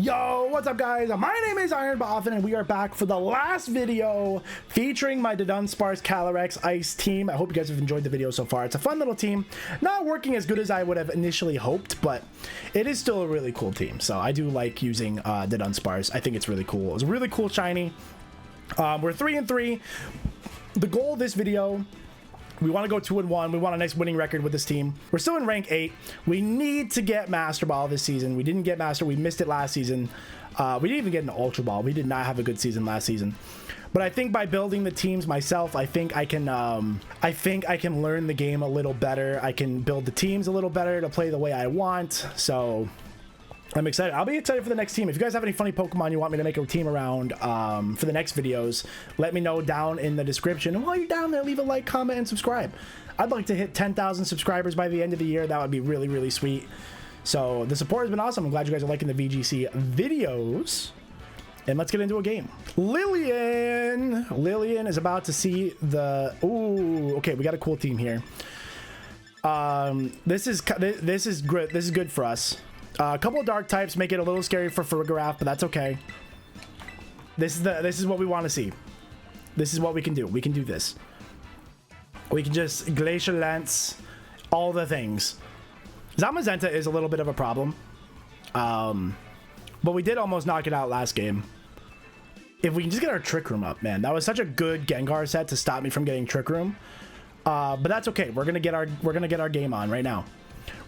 Yo, what's up guys? My name is IronBoffin and we are back for the last video featuring my Dudunsparce Calyrex Ice team. I hope you guys have enjoyed the video so far. It's a fun little team. Not working as good as I would have initially hoped, but it is still a really cool team. So I do like using Dudunsparce. I think it's really cool. It's a really cool shiny. We're 3-3. The goal of this video, we want to go 2-1. We want a nice winning record with this team. We're still in rank 8. We need to get Master Ball this season. We didn't get Master. We missed it last season. We didn't even get an Ultra Ball. We did not have a good season last season. But I think by building the teams myself, I think I can learn the game a little better. I can build the teams a little better to play the way I want. So I'm excited. I'll be excited for the next team. If you guys have any funny Pokemon you want me to make a team around for the next videos, let me know down in the description. And while you're down there, leave a like, comment, and subscribe. I'd like to hit 10,000 subscribers by the end of the year. That would be really, really sweet. So the support has been awesome. I'm glad you guys are liking the VGC videos. And let's get into a game. Lillian is about to see the... Ooh, okay, we got a cool team here. This is good. This is good for us. A couple of dark types make it a little scary for Farigiraf, but that's okay. This is what we want to see. This is what we can do. We can do this. We can just Glacial Lance, all the things. Zamazenta is a little bit of a problem. But we did almost knock it out last game. If we can just get our Trick Room up, man. That was such a good Gengar set to stop me from getting Trick Room. But that's okay. We're gonna get our game on right now.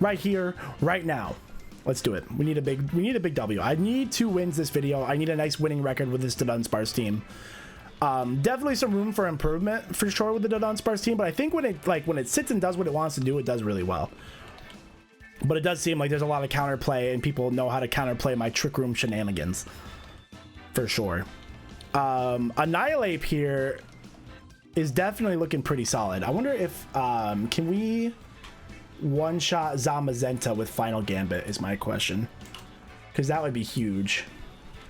Right here, right now. Let's do it. We need a big W. I need 2 wins this video. I need a nice winning record with this Dudunsparce team. Definitely some room for improvement for sure with the Dudunsparce team, but I think when it sits and does what it wants to do, it does really well. But it does seem like there's a lot of counterplay and people know how to counterplay my Trick Room shenanigans. For sure. Annihilate here is definitely looking pretty solid. I wonder if can we one-shot Zamazenta with Final Gambit is my question, because that would be huge.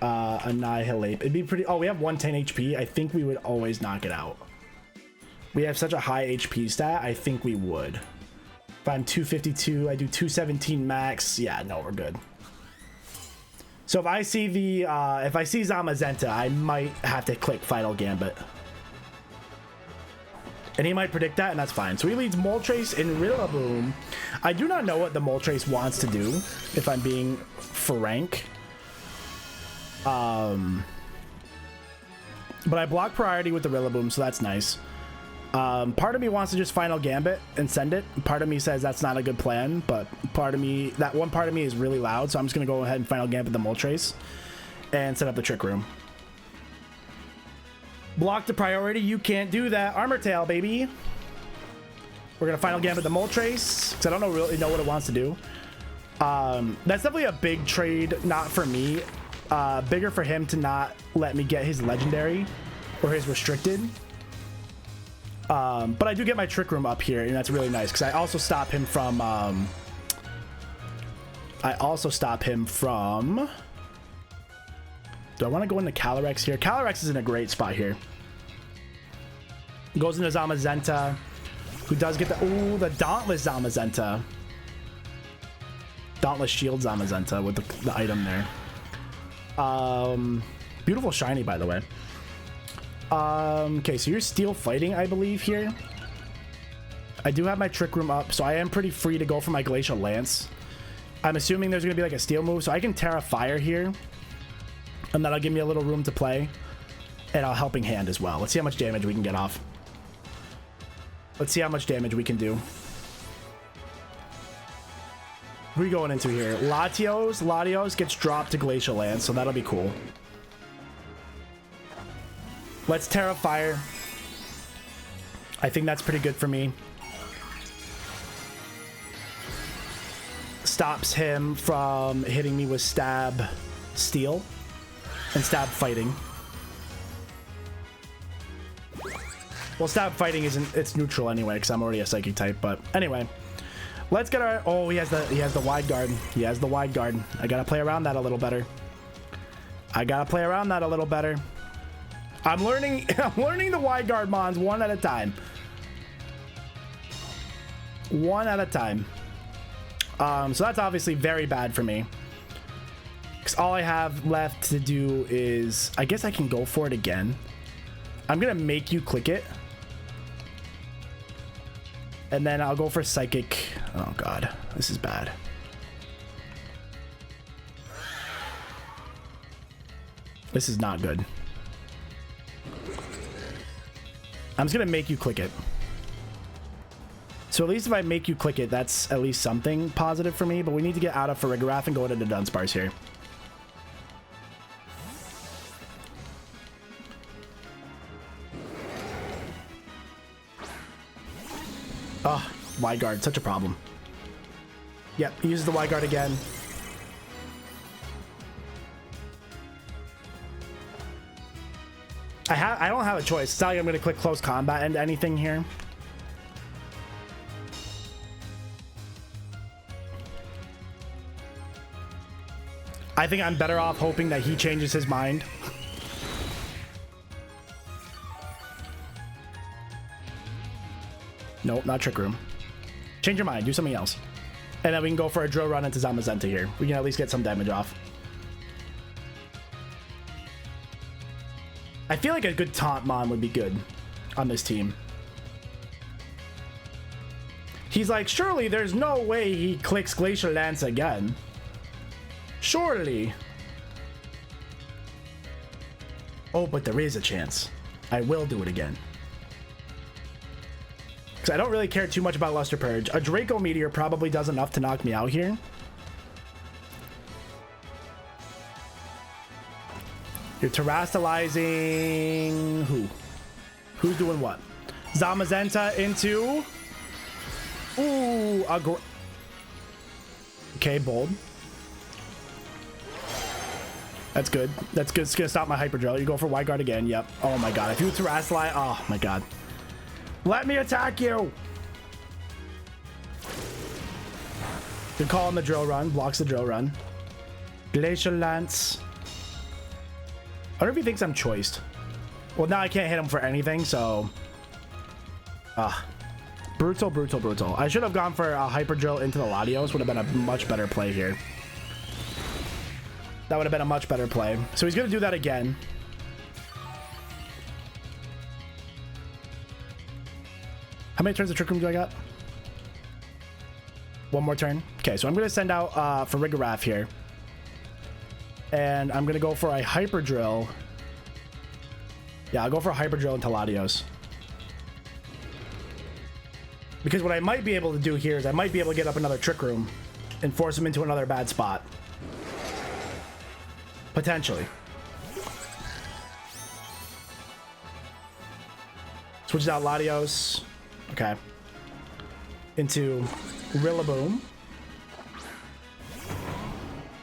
Annihilate, it'd be pretty... Oh, we have 110 HP. I think we would always knock it out. We have such a high HP stat. I think we would. If I'm 252, I do 217 max. Yeah, no, we're good. So if I see the if I see Zamazenta, I might have to click Final Gambit. And he might predict that, and that's fine. So he leads Moltres and Rillaboom. I do not know what the Moltres wants to do, if I'm being frank. But I block priority with the Rillaboom, so that's nice. Part of me wants to just Final Gambit and send it. Part of me says that's not a good plan, but one part of me is really loud, so I'm just going to go ahead and Final Gambit the Moltres and set up the Trick Room. Block the priority. You can't do that. Armor Tail, baby. We're gonna Final Gambit the Moltres because I don't really know what it wants to do. That's definitely a big trade, not for me. Bigger for him to not let me get his legendary or his restricted. But I do get my Trick Room up here, and that's really nice because I also stop him from. Do I want to go into Calyrex here? Calyrex is in a great spot here. Goes into Zamazenta, who does get the... Ooh, the Dauntless Zamazenta. Dauntless Shield Zamazenta with the item there. Beautiful shiny, by the way. Okay, so you're Steel Fighting, I believe, here. I do have my Trick Room up, so I am pretty free to go for my Glacial Lance. I'm assuming there's going to be like a Steel move, so I can Terra Fire here. And that'll give me a little room to play. And a Helping Hand as well. Let's see how much damage we can get off. Let's see how much damage we can do. Who are we going into here? Latios gets dropped to Glacial Lance, so that'll be cool. Let's Terra Fire. I think that's pretty good for me. Stops him from hitting me with Stab Steel. And Stab Fighting. Well, Stab Fighting it's neutral anyway because I'm already a Psychic type. But anyway, let's get our... Oh, he has the Wide Guard. He has the Wide Guard. I gotta play around that a little better. I'm learning the Wide Guard mons one at a time. So that's obviously very bad for me. Because all I have left to do is... I guess I can go for it again. I'm going to make you click it. And then I'll go for Psychic. Oh, God. This is bad. This is not good. I'm just going to make you click it. So at least if I make you click it, that's at least something positive for me. But we need to get out of Farigiraf and go into Dudunsparce here. Oh, wide guard, such a problem. Yep, he uses the wide guard again. I don't have a choice. It's not like I'm going to click close combat and anything here. I think I'm better off hoping that he changes his mind. Nope, not Trick Room. Change your mind. Do something else. And then we can go for a drill run into Zamazenta here. We can at least get some damage off. I feel like a good taunt mon would be good on this team. He's like, surely there's no way he clicks Glacial Lance again. Surely. Oh, but there is a chance. I will do it again. Because I don't really care too much about Luster Purge. A Draco Meteor probably does enough to knock me out here. You're terastallizing... Who? Who's doing what? Zamazenta into... Ooh, okay, bold. That's good. That's good. It's gonna stop my Hyper Drill. You go for Wide Guard again. Yep. Oh my god. If you terastallize... Oh my god. Let me attack you! Good call on the drill run. Blocks the drill run. Glacial Lance. I wonder if he thinks I'm choiced. Well, now I can't hit him for anything, so... Brutal, brutal, brutal. I should have gone for a Hyper Drill into the Latios. Would have been a much better play here. That would have been a much better play. So he's going to do that again. How many turns of Trick Room do I got? One more turn. Okay, so I'm going to send out Farigiraf here. And I'm going to go for a Hyper Drill. Yeah, I'll go for a Hyper Drill into Latios. Because what I might be able to do here is I might be able to get up another Trick Room and force him into another bad spot. Potentially. Switches out Latios. Okay. Into Rillaboom.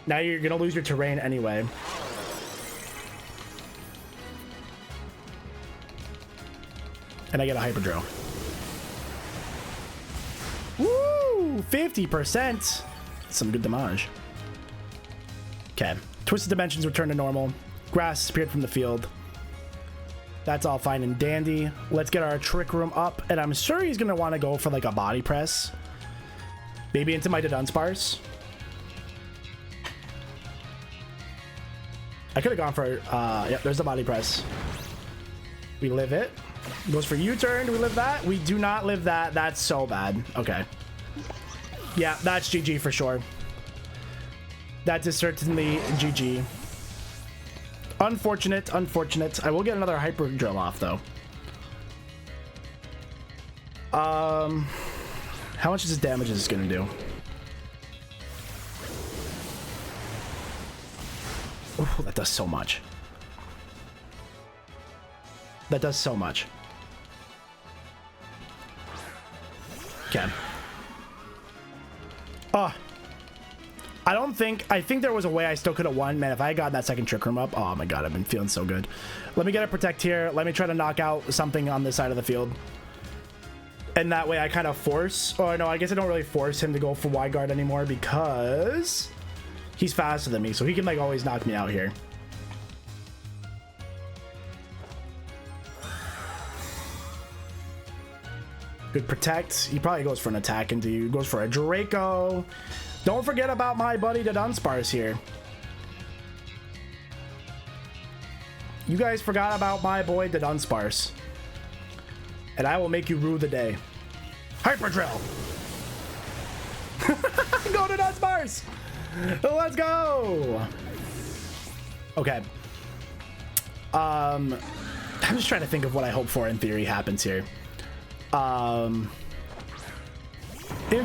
Now you're going to lose your terrain anyway. And I get a Hyper Drill. Woo! 50%. Some good damage. Okay. Twisted Dimensions return to normal. Grass disappeared from the field. That's all fine and dandy. Let's get our Trick Room up. And I'm sure he's going to want to go for like a Body Press. Maybe into my Dudunsparce. I could have gone for... yep, there's the Body Press. We live it. Goes for U-turn. Do we live that? We do not live that. That's so bad. Okay. Yeah, that's GG for sure. That is certainly GG. Unfortunate, unfortunate. I will get another Hyper Drill off, though. How much is this damage is this going to do? Oh, that does so much. That does so much. Okay. Oh. I think there was a way I still could have won. Man, if I got that second Trick Room up, oh my god, I've been feeling so good. Let me get a Protect here. Let me try to knock out something on this side of the field. And that way I kind of force... Oh, no, I guess I don't really force him to go for Wide Guard anymore because he's faster than me. So he can, like, always knock me out here. Good Protect. He probably goes for an attack into you. Goes for a Draco. Don't forget about my buddy Dudunsparce here. You guys forgot about my boy Dudunsparce. And I will make you rue the day. Hyper Drill! Go Dudunsparce! Let's go! Okay. I'm just trying to think of what I hope for in theory happens here. In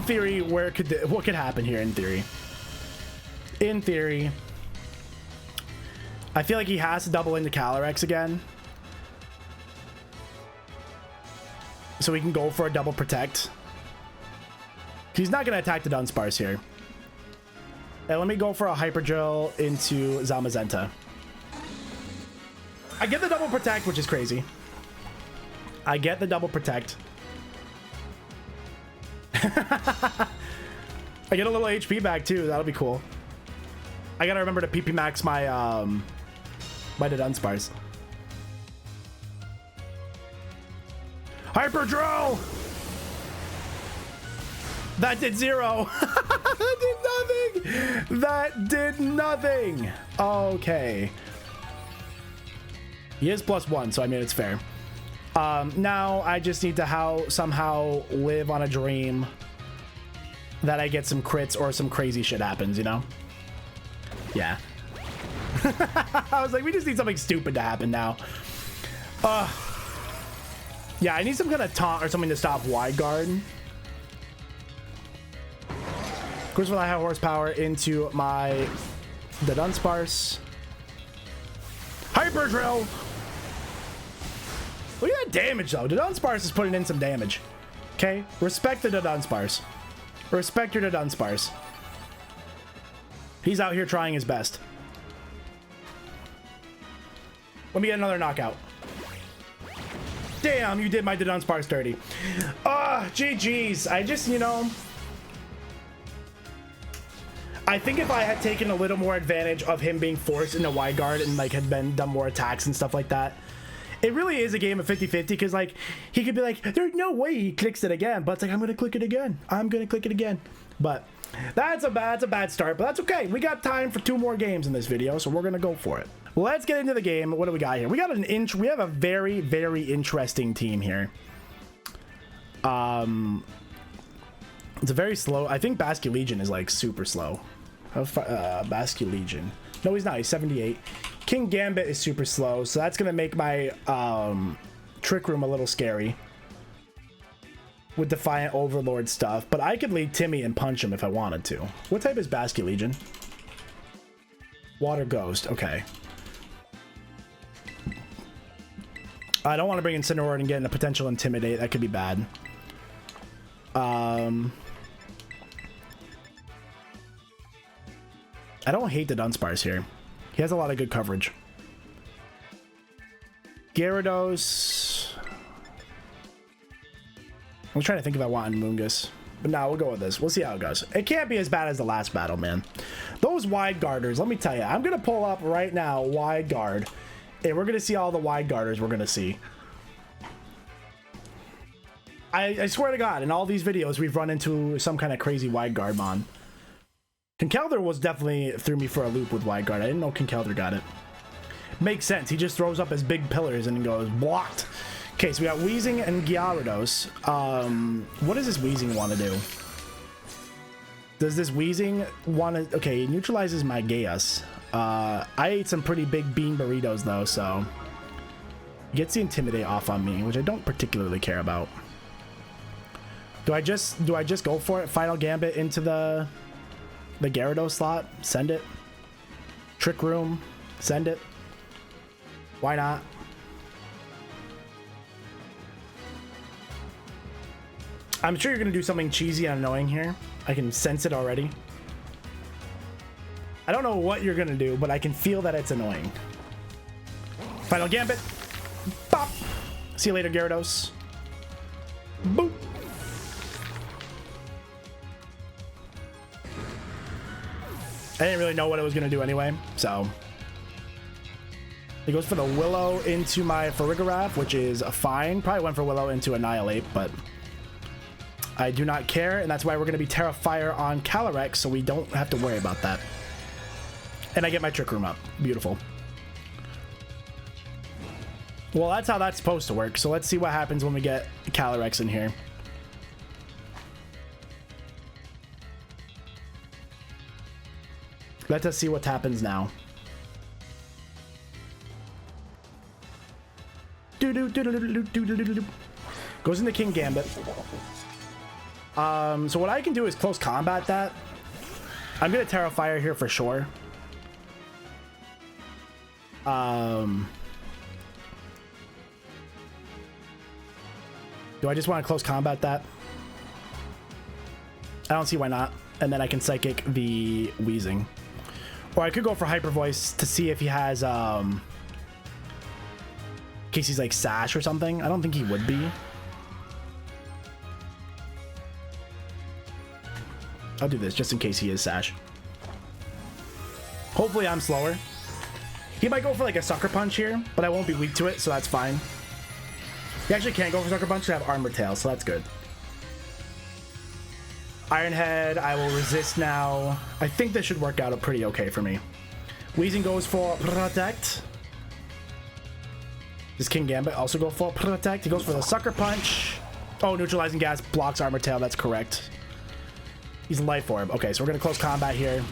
theory, what could happen here in theory? In theory, I feel like he has to double into Calyrex again. So we can go for a double protect. He's not going to attack the Dunsparce here. And let me go for a Hyper Drill into Zamazenta. I get the double protect, which is crazy. I get the double protect. I get a little HP back too. That'll be cool. I gotta remember to PP max my my Dudunsparce. Hyper Drill! That did 0. That did nothing. That did nothing. Okay. He is +1, so I mean it's fair. Now I just need to somehow live on a dream that I get some crits or some crazy shit happens, you know? Yeah. I was like, we just need something stupid to happen now. Yeah, I need some kind of taunt or something to stop Wide Guard. Goes for the high horsepower into my Dudunsparce. Hyper Drill! Look at that damage, though. Dudunsparce is putting in some damage. Okay? Respect the Dudunsparce. Respect your Dudunsparce. He's out here trying his best. Let me get another knockout. Damn, you did my Dudunsparce dirty. GG's. I just, you know... I think if I had taken a little more advantage of him being forced into Wide Guard and, like, had done more attacks and stuff like that, it really is a game of 50-50, because, like, he could be like, there's no way he clicks it again, but it's like, I'm gonna click it again. I'm gonna click it again. But that's a bad start, but that's okay. We got time for 2 more games in this video, so we're gonna go for it. Let's get into the game. What do we got here? We got we have a very, very interesting team here. It's a very slow. I think Basculegion is like super slow. Basculegion. No, he's not. He's 78. King Gambit is super slow, so that's gonna make my Trick Room a little scary with Defiant Overlord stuff. But I could lead Timmy and punch him if I wanted to. What type is Basculegion? Water Ghost. Okay. I don't want to bring in Cineroid and get in a potential Intimidate. That could be bad. I don't hate the Dunsparce here. He has a lot of good coverage. Gyarados. I'm trying to think if I want Mungus. But nah, we'll go with this. We'll see how it goes. It can't be as bad as the last battle, man. Those Wide Guarders, let me tell you. I'm going to pull up right now Wide Guard. And we're going to see all the Wide Guarders we're going to see. I swear to God, in all these videos, we've run into some kind of crazy Wide Guard mon. Conkeldurr was definitely threw me for a loop with Wide Guard. I didn't know Conkeldurr got it. Makes sense. He just throws up his big pillars and goes, blocked. Okay, so we got Weezing and Gyarados. What does this Weezing want to do? Does this Weezing want to... Okay, he neutralizes my Gaius. I ate some pretty big bean burritos, though, so... Gets the Intimidate off on me, which I don't particularly care about. Do I just go for it? Final Gambit into the Gyarados slot? Send it. Trick Room? Send it. Why not? I'm sure you're going to do something cheesy and annoying here. I can sense it already. I don't know what you're going to do, but I can feel that it's annoying. Final Gambit. Bop. See you later, Gyarados. Boop. I didn't really know what it was going to do anyway, so... He goes for the Willow into my Farigiraf, which is fine. Probably went for Willow into Annihilate, but... I do not care, and that's why we're going to be Terra Fire on Calyrex, so we don't have to worry about that. And I get my Trick Room up. Beautiful. Well, that's how that's supposed to work. So let's see what happens when we get Calyrex in here. Let us see what happens now. Goes into King Gambit. So what I can do is close combat that. I'm gonna Terra Fire here for sure. Do I just want to close combat that? I don't see why not. And then I can Psychic the Wheezing. Or I could go for Hyper Voice to see if he has, in case he's like Sash or something. I don't think he would be. I'll do this just in case he is Sash. Hopefully I'm slower. He might go for like a Sucker Punch here, but I won't be weak to it, so that's fine. He actually can't go for Sucker Punch to have Armor Tail, so that's good. Iron Head, I will resist now. I think this should work out pretty okay for me. Weezing goes for Protect. Does King Gambit also go for Protect? He goes for the Sucker Punch. Oh, Neutralizing Gas blocks Armor Tail. That's correct. He's Life Orb. Okay, so we're going to close combat here.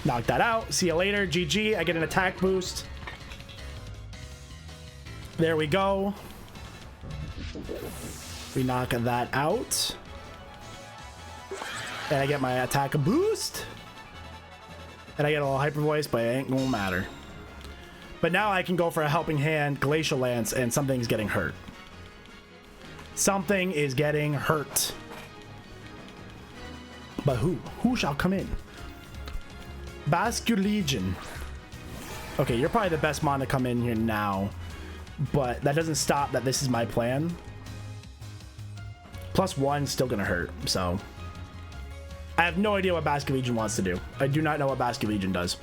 Knock that out. See you later. GG. I get an attack boost. There we go. We knock that out. And I get my attack boost. And I get a little Hyper Voice, but it ain't gonna matter. But now I can go for a Helping Hand, Glacial Lance, and something's getting hurt. Something is getting hurt. But who? Who shall come in? Basculegion. Okay, you're probably the best mon to come in here now. But that doesn't stop that this is my plan. +1's still gonna hurt, so. I have no idea what Basculegion wants to do. I do not know what Basculegion does.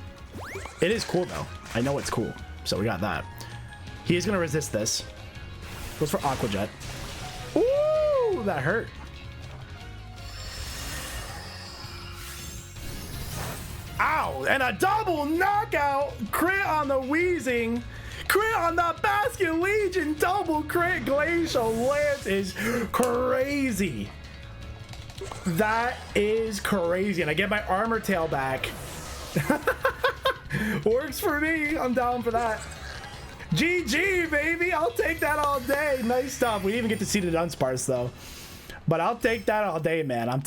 It is cool though. I know it's cool. So we got that. He is gonna resist this. Goes for Aqua Jet. Ooh, that hurt. Ow! And a double knockout crit on the Weezing. Crit on the Basculegion. Double crit. Glacial Lance is crazy. That is crazy. And I get my Armor Tail back. Works for me. I'm down for that. GG, baby. I'll take that all day. Nice stuff. We didn't even get to see the Dudunsparce, though. But I'll take that all day, man. I'm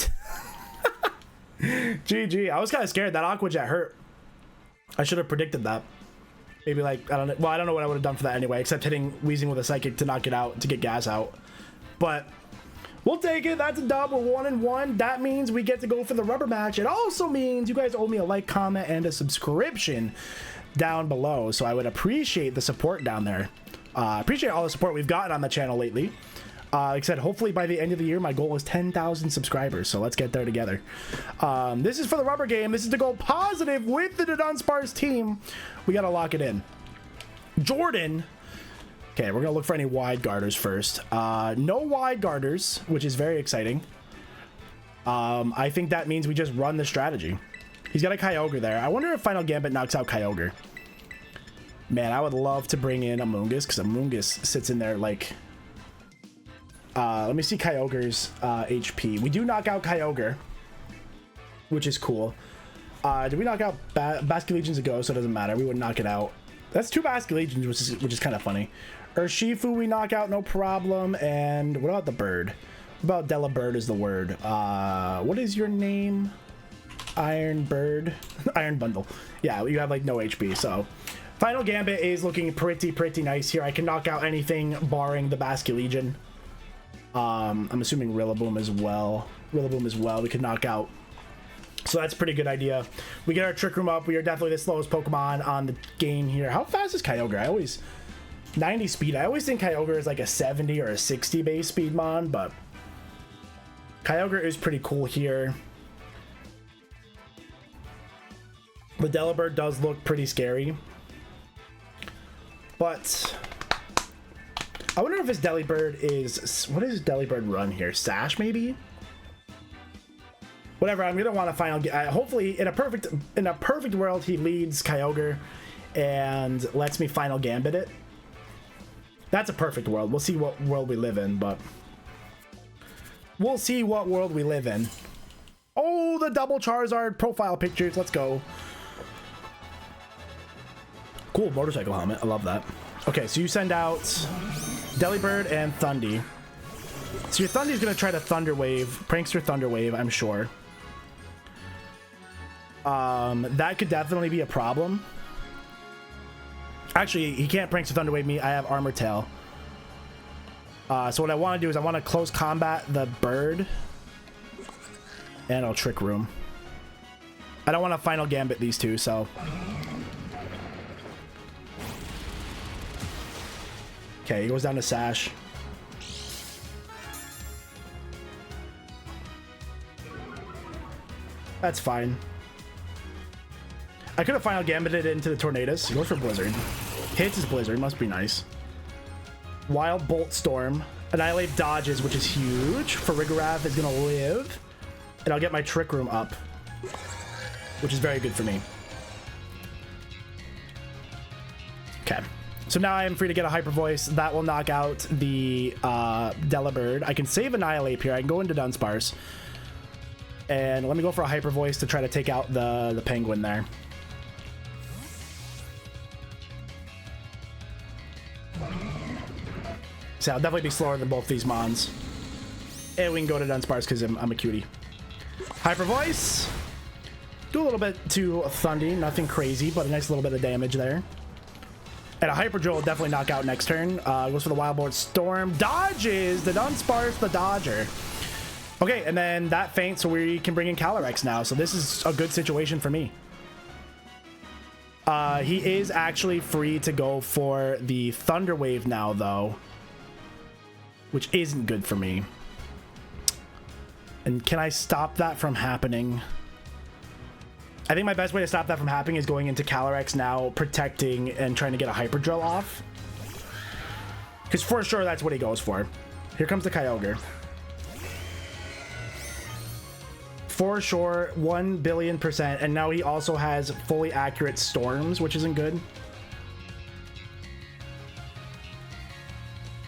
GG. I was kind of scared. That Aqua Jet hurt. I should have predicted that. Maybe like, I don't know. Well, I don't know what I would have done for that anyway, except hitting Weezing with a Psychic to knock it out, to get gas out. But we'll take it. That's a dub. We're 1-1. That means we get to go for the rubber match. It also means you guys owe me a like, comment, and a subscription down below. So I would appreciate the support down there. Appreciate all the support we've gotten on the channel lately. Like I said, hopefully by the end of the year, my goal is 10,000 subscribers. So let's get there together. This is for the rubber game. This is to go positive with the Dudunsparce team. We got to lock it in. Jordan. Okay, we're going to look for any wide guarders first. No wide guarders, which is very exciting. I think that means we just run the strategy. He's got a Kyogre there. I wonder if Final Gambit knocks out Kyogre. Man, I would love to bring in Amoonguss, because Amoonguss sits in there like... let me see Kyogre's HP. We do knock out Kyogre, which is cool. Did we knock out Basculegion's a go, so it doesn't matter. We would knock it out. That's 2 Basculegions, which is kind of funny. Urshifu we knock out, no problem. And what about the bird? What about Delibird is the word. What is your name? Iron Bird? Iron Bundle. Yeah, you have like no HP, so... Final Gambit is looking pretty nice here. I can knock out anything barring the Basculegion. I'm assuming Rillaboom as well. Rillaboom as well. We could knock out. So that's a pretty good idea. We get our Trick Room up. We are definitely the slowest Pokemon on the game here. How fast is Kyogre? I always... 90 speed. I always think Kyogre is like a 70 or a 60 base speed mon, but... Kyogre is pretty cool here. The Delibird does look pretty scary. But... I wonder if his Delibird is... What does Delibird run here? Sash, maybe? Whatever, I'm going to want to final... hopefully, in a perfect world, he leads Kyogre and lets me Final Gambit it. That's a perfect world. We'll see what world we live in, but we'll see what world we live in. Oh, the double Charizard profile pictures. Let's go. Cool motorcycle helmet. I love that. Okay, so you send out Delibird and Thundy. So your Thundy's going to try to Thunder Wave, Prankster Thunder Wave, I'm sure. That could definitely be a problem. Actually, he can't Prankster Thunder Wave me. I have Armor Tail. So what I want to do is I want to close combat the bird. And I'll Trick Room. I don't want to Final Gambit these two, so... Okay, he goes down to Sash. That's fine. I could have Final Gambited it into the Tornadus. He goes for Blizzard. Hits his Blizzard. Must be nice. Wild Bolt Storm. Annihilate dodges, which is huge. Farigiraf is going to live. And I'll get my Trick Room up, which is very good for me. Okay. So now I am free to get a Hyper Voice. That will knock out the Delibird. I can save Annihilate here. I can go into Dudunsparce. And let me go for a Hyper Voice to try to take out the Penguin there. So I'll definitely be slower than both these Mons. And we can go to Dudunsparce because I'm a cutie. Hyper Voice. Do a little bit to Thundy. Nothing crazy, but a nice little bit of damage there. And a Hyper Drill will definitely knock out next turn. Goes for the Wild Bolt Storm. Dodges the Dudunsparce, the Dodger. Okay, and then that faints, so we can bring in Calyrex now. So this is a good situation for me. He is actually free to go for the Thunder Wave now, though. Which isn't good for me. And can I stop that from happening? I think my best way to stop that from happening is going into Calyrex now, protecting and trying to get a Hyper Drill off. Because for sure, that's what he goes for. Here comes the Kyogre. For sure, 1,000,000,000%. And now he also has fully accurate Storms, which isn't good.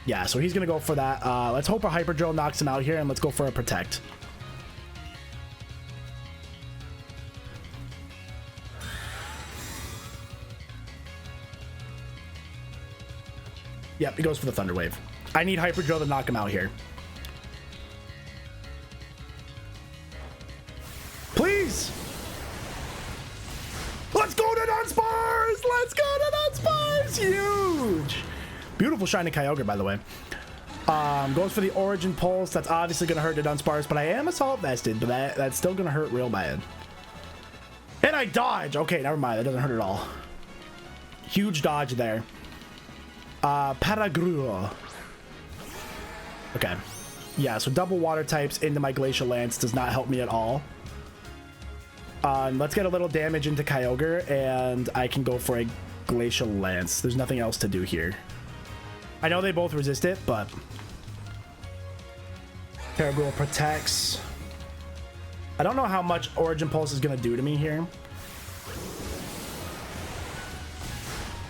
Yeah, so he's going to go for that. Let's hope a Hyper Drill knocks him out here, and let's go for a Protect. Yep, he goes for the Thunder Wave. I need Hyper Drill to knock him out here. Please! Let's go to Dudunsparce! Let's go to Dudunsparce! Huge! Beautiful shiny Kyogre, by the way. Goes for the Origin Pulse. That's obviously going to hurt Dudunsparce, but I am Assault Vested, but that's still going to hurt real bad. And I dodge! Okay, never mind. That doesn't hurt at all. Huge dodge there. Paragruel. Okay. Yeah, so double water types into my Glacial Lance does not help me at all. Let's get a little damage into Kyogre, and I can go for a Glacial Lance. There's nothing else to do here. I know they both resist it, but... Paragruel protects. I don't know how much Origin Pulse is going to do to me here.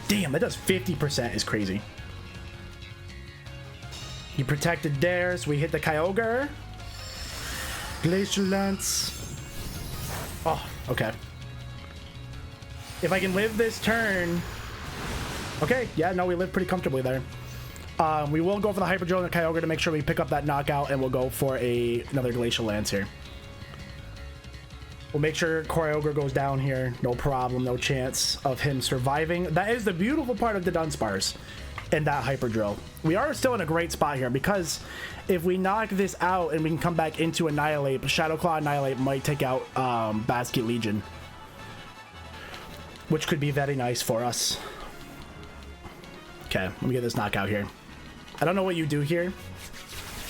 Damn, that does 50% is crazy. He protected there, so we hit the Kyogre. Glacial Lance. Oh, okay. If I can live this turn... Okay, yeah, no, we live pretty comfortably there. We will go for the Hyper Drill and the Kyogre to make sure we pick up that knockout, and we'll go for another Glacial Lance here. We'll make sure Kyogre goes down here. No problem, no chance of him surviving. That is the beautiful part of the Dudunsparce and that Hyper Drill. We are still in a great spot here because if we knock this out and we can come back into Annihilate, Shadow Claw Annihilate might take out Basket Legion, which could be very nice for us. Okay, let me get this knockout here. I don't know what you do here.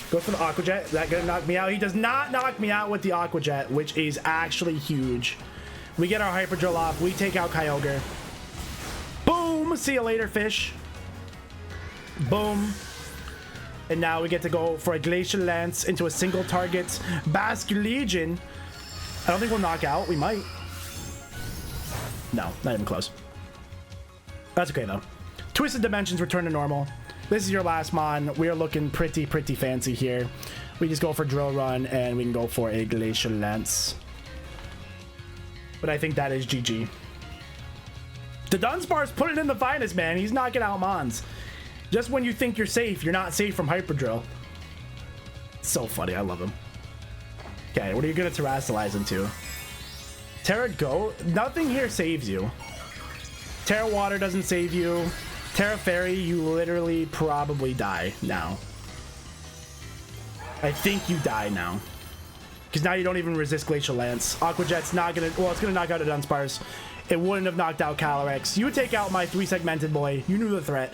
Go for the Aqua Jet. Is that gonna knock me out? He does not knock me out with the Aqua Jet, which is actually huge. We get our Hyper Drill off. We take out Kyogre. Boom! See you later, fish. Boom. And now we get to go for a Glacial Lance into a single target Basket Legion. I don't think we'll knock out. We might. No, not even close. That's okay, though. Twisted Dimensions return to normal. This is your last mon. We are looking pretty fancy here. We just go for Drill Run, and we can go for a Glacial Lance. But I think that is GG. Dudunsparce put it in the finest, man. He's knocking out mons. Just when you think you're safe, you're not safe from Hyper Drill. So funny. I love him. Okay, what are you going to Terrasilize into? Terra Go? Nothing here saves you. Terra Water doesn't save you. Terra Fairy, you literally probably die now. I think you die now. Because now you don't even resist Glacial Lance. Aqua Jet's not going to... Well, it's going to knock out a Dudunsparce. It wouldn't have knocked out Calyrex. You take out my 3-segmented boy. You knew the threat.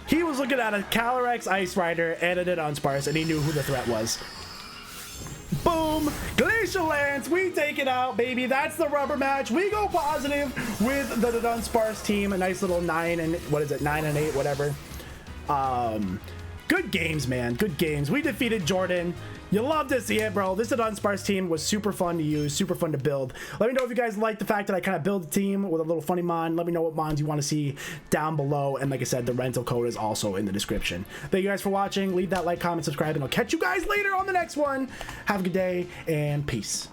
He was looking at a Calyrex, Ice Rider, and a Dudunsparce, and he knew who the threat was. Boom! Glacial Lance, we take it out, baby. That's the rubber match. We go positive with the Dudunsparce team. A nice little 9 and... What is it? 9 and 8, whatever. Good games, man. Good games. We defeated Jordan. You love to see it, bro. This Dudunsparce team was super fun to use, super fun to build. Let me know if you guys like the fact that I kind of build a team with a little funny mon. Let me know what mons you want to see down below. And like I said, the rental code is also in the description. Thank you guys for watching. Leave that like, comment, subscribe, and I'll catch you guys later on the next one. Have a good day, and peace.